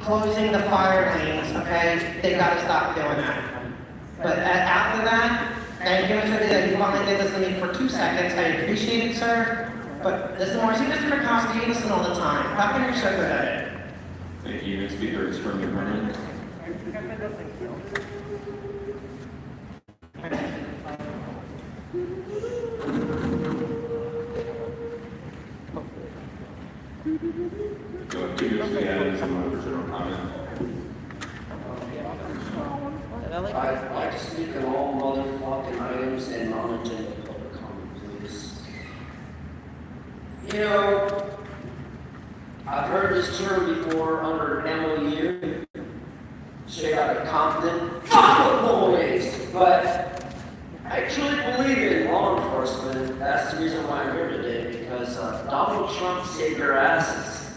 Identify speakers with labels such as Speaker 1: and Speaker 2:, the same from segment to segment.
Speaker 1: closing the fire lanes, okay, they gotta stop doing that. But after that, thank you, Mr. that you finally did this to me for 2 seconds. I appreciate it, sir. But listen, more, see, Mr. McCoskey, you listen all the time. How come you're so good at it?
Speaker 2: Thank you. Next speaker is from the Vernon. Go previously added some original comment.
Speaker 3: I'd like to speak on all motherfucking items and non-agenda public comment, please. You know, I've heard this term before under an MOU, straight out of Compton, fuck the police! But I truly believe in law enforcement. That's the reason why I'm here today, because Donald Trump saved their asses.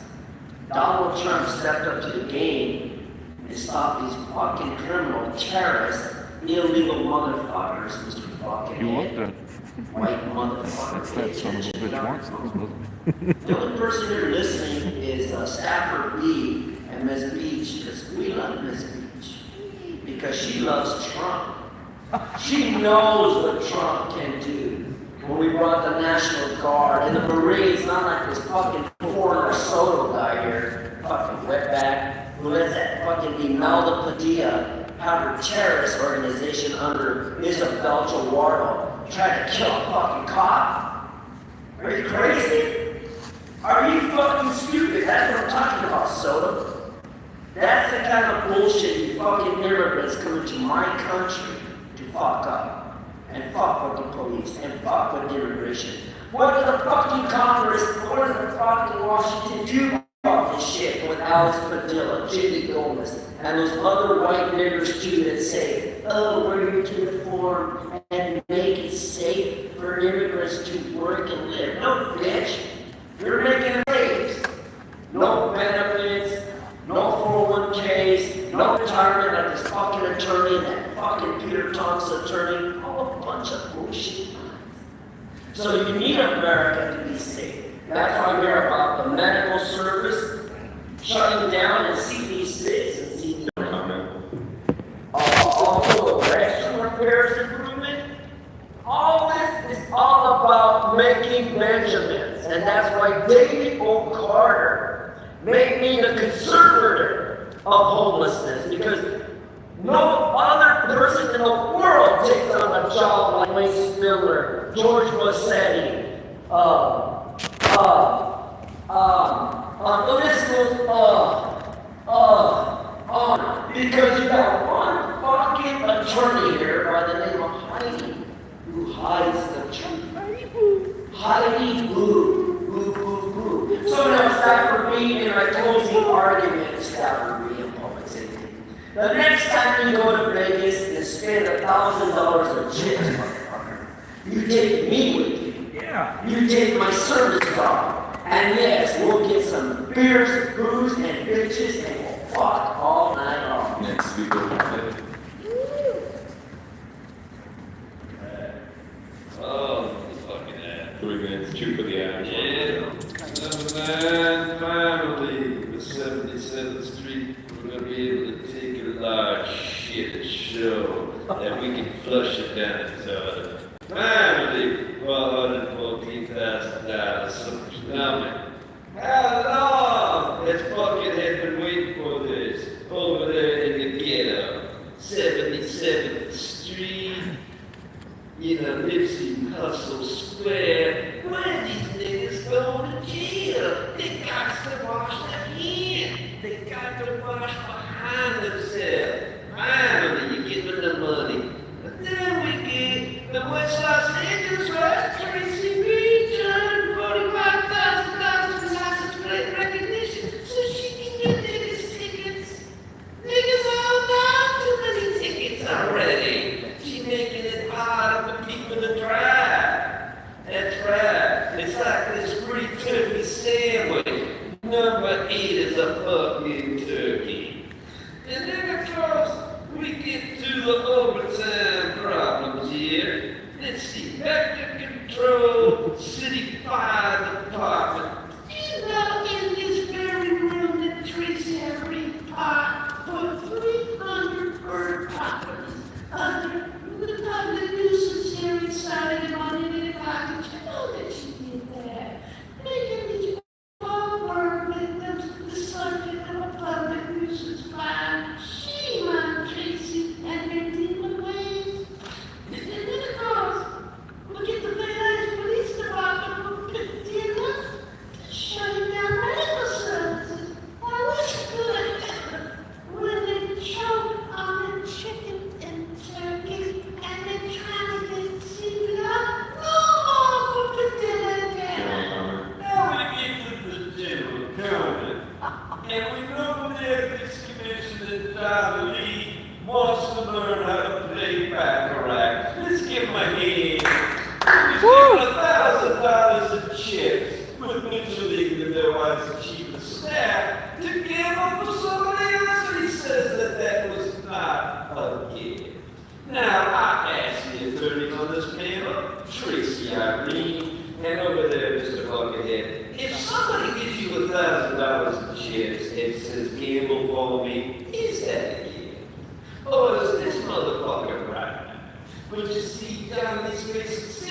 Speaker 3: Donald Trump stepped up to the game and stop these fucking criminal terrorists, illegal motherfuckers, Mr. Fucking
Speaker 4: You want that?
Speaker 3: white motherfucker.
Speaker 4: That son of a bitch wants this, doesn't
Speaker 3: The only person here listening is Stafford B and Ms. Beach, because we love Ms. Beach. Because she loves Trump. She knows what Trump can do. When we brought the National Guard and the Marines, not like this fucking foreigner Soto guy here, fucking wetback, who lets that fucking Imelda Padilla have her terrorist organization under Isabel Jawardo try to kill a fucking cop. Are you crazy? Are you fucking stupid? That's what I'm talking about, Soto. That's the kind of bullshit you fucking immigrants coming to my country to fuck up. And fuck with the police, and fuck with immigration. What does the fucking Congress, what does the fucking Washington do about this shit with Alex Padilla, Jimmy Gomez, and those other white niggers too that say, oh, we're here to reform and make it safe for immigrants to work and live. No, bitch. You're making waves. No benefits, no 401ks, no retirement like this fucking attorney, that fucking Peter Thompson attorney, all a bunch of bullshit. So you need America to be safe. That's why we're about the medical service shutting down and CB6 and CB. Also, restaurant repairs improvement. All this is all about making Benjamins, and that's why David O. Carter made me the conservator of homelessness, because no other person in the world takes on a job like Wayne Spiller, George Rossetti, the list goes on, because you got one fucking attorney here by the name of Heidi, who hides the truth. Heidi Boo, boo, boo, boo. So now Stafford B, in my closing argument, Stafford B in public safety. The next time you go to Vegas and spend $1,000 on chips, motherfucker, you take me with you.
Speaker 4: Yeah.
Speaker 3: You take my service dog. And yes, we'll get some beers, booze, and bitches, and we'll fuck all night long.
Speaker 2: Next speaker.
Speaker 5: Oh, fucking that.
Speaker 2: 3 minutes, 2 for the ad.
Speaker 5: Yeah. Number 9, finally, the 77th Street, we're gonna be able to take a large shit show that we can flush it down the toilet. Finally, $114,000 supplement. How long has Buckethead been waiting for this? Over there in the ghetto, 77th Street, in the Nipsey Hussle Square. Where these niggas going to jail? They got to wash their hands. They got to wash behind themselves. Finally, you give them the money. But then we get the West Los Angeles Rats, Tracy Reed, $45,000 for license plate recognition so she can get niggas tickets. Niggas all got too many tickets already. She making it hard for people to drive. That's right. It's like this free turkey sandwich. Number 8 is a fucking turkey. And then of course we get to the overtime. down the league, wants to learn how to play baccarat. Let's give him a hand. He's giving $1,000 in chips with Mitchell League and their wife's chief of staff to gamble for somebody else. And he says that that was not a gift. Now, I ask the attorneys on this panel, Tracy, Irene, and over there, Mr. Buckethead, if somebody gives you $1,000 in chips and says, gamble for me, is that a gift? Or is this motherfucker right? But you see, down these facing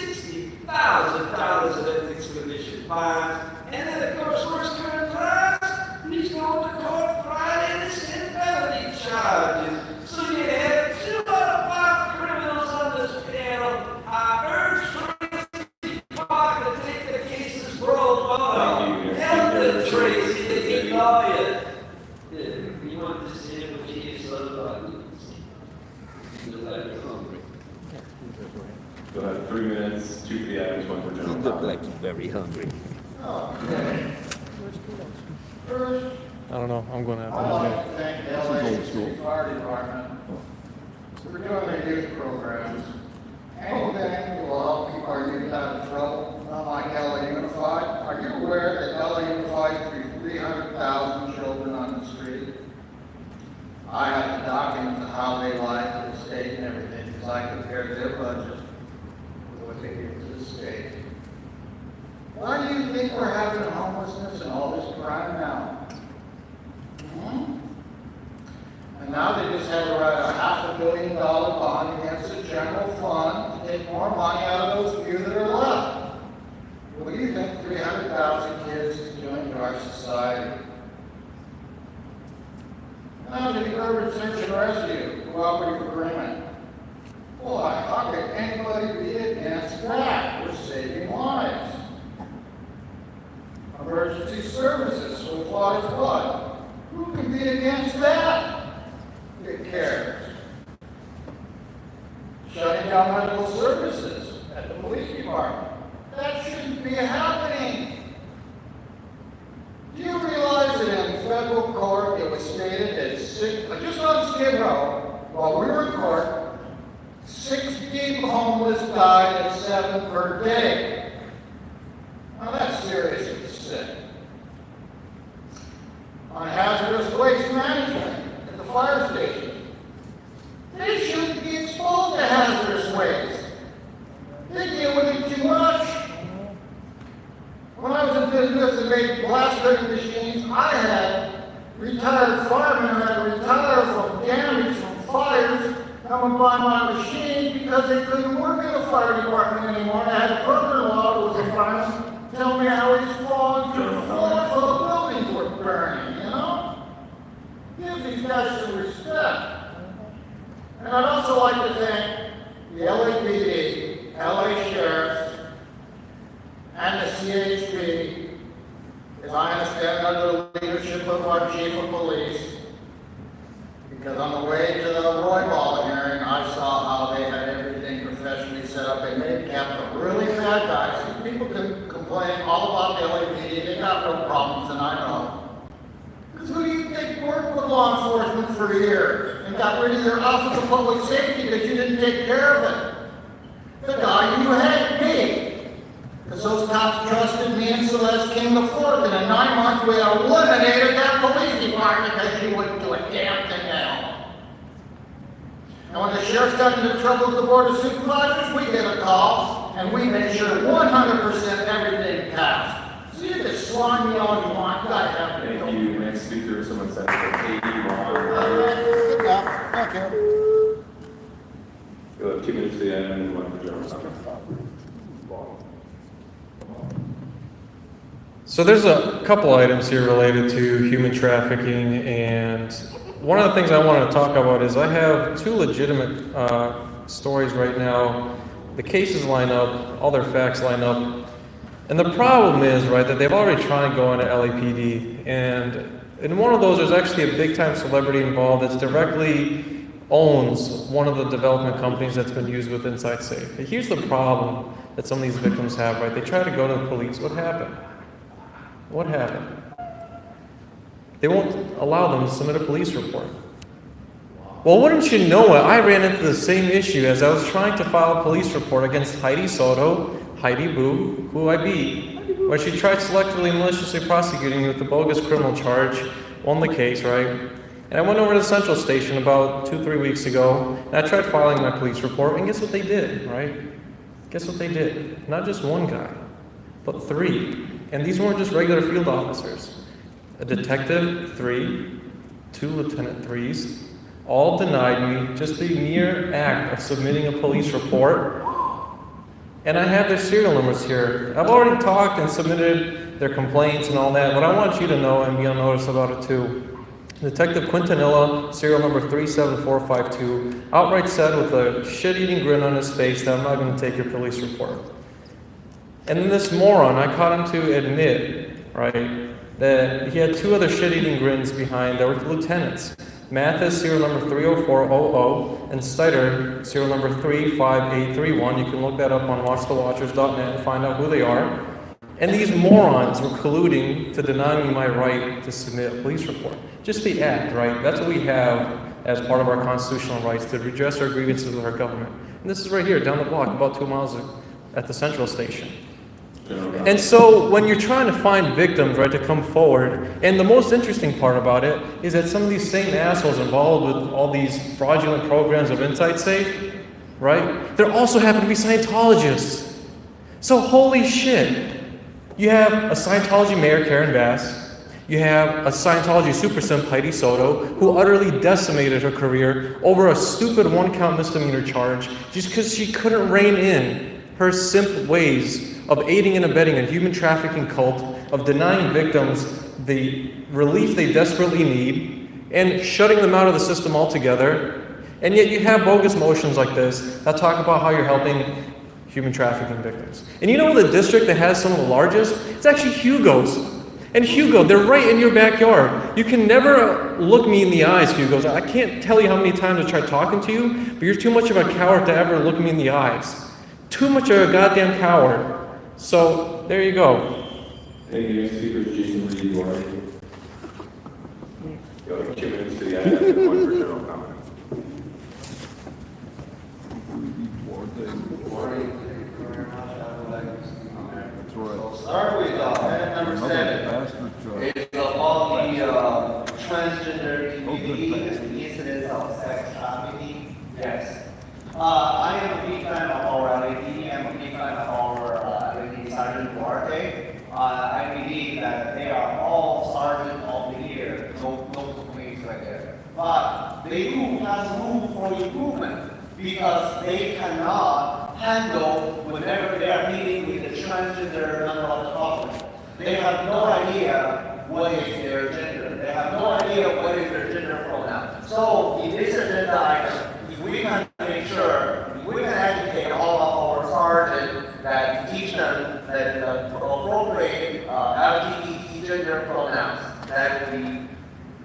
Speaker 5: $60,000 in ethics commission fines, and then of course, worst current prize, he's going to court Friday and it's infidelity charges. So you have 2 out of 5 criminals on this panel. I urge Tracy Park to take the cases pro bono. Help the Tracy to get lawyer. You want to see what she is so lucky. You look like you're hungry.
Speaker 2: Go ahead, 3 minutes, 2 for the items, 1 for
Speaker 4: You
Speaker 2: general
Speaker 4: look
Speaker 2: comment.
Speaker 4: like you're very hungry.
Speaker 6: Okay. First,
Speaker 7: I don't know, I'm going to
Speaker 6: I'd
Speaker 7: have to.
Speaker 6: like to thank the LA City Fire Department for doing their youth programs. Anything that will help keep our youth out of trouble, not like LA Unified. Are you aware that LA Unified threw 300,000 children on the street? I have the documents of how they lied to the state and everything, because I compared their budget with what they give to the state. Why do you think we're having homelessness and all this crime now? Hmm? And now they just had to write a $500 million bond against the general fund to take more money out of those few that are left. What do you think 300,000 kids is doing to our society? Now to the urban search and rescue cooperative agreement. Boy, how could anybody be against that? We're saving lives. Emergency services for the flood. Who can be against that? Who cares? Shutting down medical services at the police department. That shouldn't be happening. Do you realize that in federal court it was stated that just on Skid Row, while we were in court, 60 homeless died at 7 per day. Now that's seriously sick. On hazardous waste management at the fire station. They shouldn't be exposed to hazardous waste. They deal with it too much. When I was in business and made blast cutting machines, I had retired firemen who had to retire from damage from fires coming by my machines because they couldn't work in the fire department anymore. I had a brother-in-law who was a fireman tell me how he's falling through the floor so the buildings were burning, you know? Give these guys some respect. And I'd also like to thank the LAPD, LA Sheriffs, and the CHP, as I understand under the leadership of our Chief of Police, because on the way to the Roy Ball hearing, I saw how they had everything professionally set up, and they kept the really bad guys. People can complain all about the LAPD, they got no problems, and I know. Because who do you think worked with law enforcement for years and got rid of their Office of Public Safety because you didn't take care of it? The guy you had, me. Because those cops trusted me and Celeste King IV, and in 9 months we eliminated that police department because you wouldn't do a damn thing now. And when the sheriff's got into trouble with the Board of Supervisors, we get a call, and we make sure 100% everything passed. So you can slime me all you want, God have me.
Speaker 2: Thank you. Next speaker, someone said for Katie, Ron.
Speaker 6: Good enough, thank you.
Speaker 2: Go ahead, 2 minutes to the item, and 1 for general comment.
Speaker 7: So there's a couple items here related to human trafficking, and one of the things I want to talk about is I have 2 legitimate stories right now. The cases line up, all their facts line up, and the problem is, right, that they've already tried to go into LAPD, and in one of those there's actually a big-time celebrity involved that's directly owns one of the development companies that's been used with Inside Safe. And here's the problem that some of these victims have, right? They try to go to the police. What happened? What happened? They won't allow them to submit a police report. Well, wouldn't you know it, I ran into the same issue as I was trying to file a police report against Heidi Soto, Heidi Boo, who I beat, when she tried selectively and maliciously prosecuting me with a bogus criminal charge, won the case, right? And I went over to the Central Station about 2-3 weeks ago, and I tried filing my police report, and guess what they did, right? Guess what they did? Not just one guy, but 3. And these weren't just regular field officers. A detective, 3, 2 lieutenant 3s, all denied me just the mere act of submitting a police report. And I have their serial numbers here. I've already talked and submitted their complaints and all that, but I want you to know and be on notice about it too. Detective Quintanilla, serial number 37452, outright said with a shit-eating grin on his face that I'm not going to take your police report. And then this moron, I caught him to admit, right, that he had 2 other shit-eating grins behind that were lieutenants. Mathis, serial number 30400, and Steiter, serial number 35831. You can look that up on watchthewatchers.net and find out who they are. And these morons were colluding to deny me my right to submit a police report. Just the act, right? That's what we have as part of our constitutional rights, to redress our grievances with our government. And this is right here, down the block, about 2 miles at the Central Station. And so when you're trying to find victims, right, to come forward, and the most interesting part about it is that some of these same assholes involved with all these fraudulent programs of Insight Safe, right, there also happen to be Scientologists. So holy shit. You have a Scientology mayor, Karen Bass. You have a Scientology super simp, Heidi Soto, who utterly decimated her career over a stupid 1-count misdemeanor charge just because she couldn't rein in her simp ways of aiding and abetting a human trafficking cult, of denying victims the relief they desperately need, and shutting them out of the system altogether. And yet you have bogus motions like this that talk about how you're helping human trafficking victims. And you know the district that has some of the largest? It's actually Hugo's. And Hugo, they're right in your backyard. You can never look me in the eyes, Hugo's. I can't tell you how many times I tried talking to you, but you're too much of a coward to ever look me in the eyes. Too much of a goddamn coward. So, there you go.
Speaker 2: Thank you, speakers, Jason Reed, Warren. You have 2 minutes to the end, and 1 for general comment.
Speaker 6: Start with item number 7. It's about the transgender community and the incidents of sex trafficking. Yes. I am a big fan of our LAD. I'm a big fan of our LAD Sergeant Duarte. I believe that they are all Sergeant of the Year. No complaints right there. But they do have room for improvement because they cannot handle whenever they are meeting with the transgender member of the public. They have no idea what is their gender. They have no idea what is their gender pronoun. So in this agenda item, if we can make sure, if we can educate all of our sergeants that teach them that appropriate LGBT gender pronouns,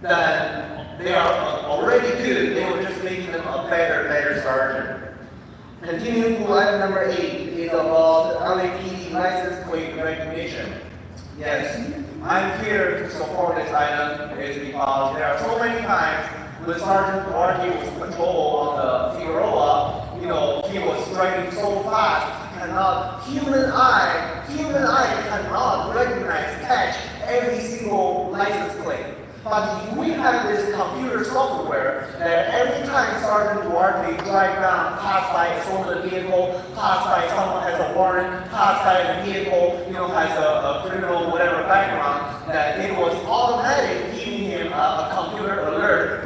Speaker 6: then they are already good. They will just make them a better sergeant. Continuing to item number 8 is about LAPD license plate recognition. Yes, I'm here to support this item is because there are so many times when Sergeant Duarte was patrol on the Figueroa, he was driving so fast, human eye cannot catch every single license plate. But if we have this computer software that every time Sergeant Duarte drive down, pass by a stolen vehicle, pass by someone has a warrant, pass by a vehicle, has a criminal whatever background, that it was automatic giving him a computer alert.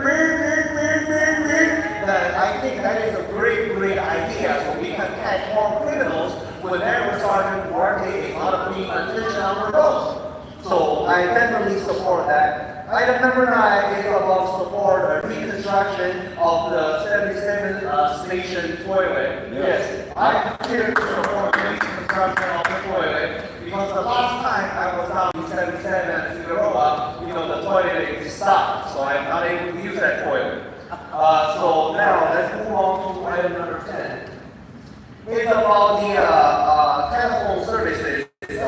Speaker 6: That I think that is a great idea, so we can catch more criminals whenever Sergeant Duarte is not paying attention on the road. So I definitely support that. Item number 9 is about support or reconstruction of the 77 station toilet. Yes, I'm here to support the reconstruction of the toilet because the last time I was down in 77 Figueroa, the toilet is stopped, so I'm not able to use that toilet. So now let's move on to item number 10. It's about the telephone services, in the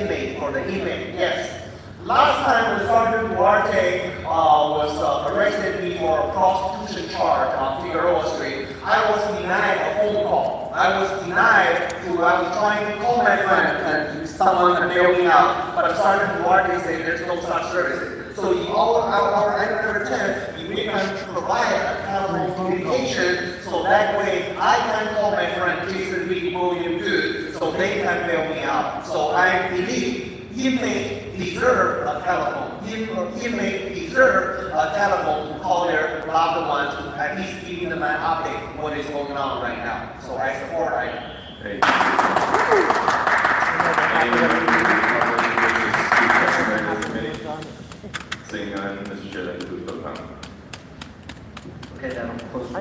Speaker 6: inmate, for the inmate, yes. Last time when Sergeant Duarte was arrested me for
Speaker 8: prostitution charge on Figueroa Street, I was denied a phone call. I was trying to call my friend and someone had bailed me out, but Sergeant Duarte said there's no such service. So in our item number 10, we can provide a telephone communication so that way I can call my friend Jason Lee William Good so they can bail me out. So I believe he may deserve a telephone. He may deserve a telephone to call their loved ones to at least give them an update what is going on right now. So I support item.
Speaker 2: Thank you. Seeing none, Mr. Chair, that concludes public comment.
Speaker 3: Okay, that'll close.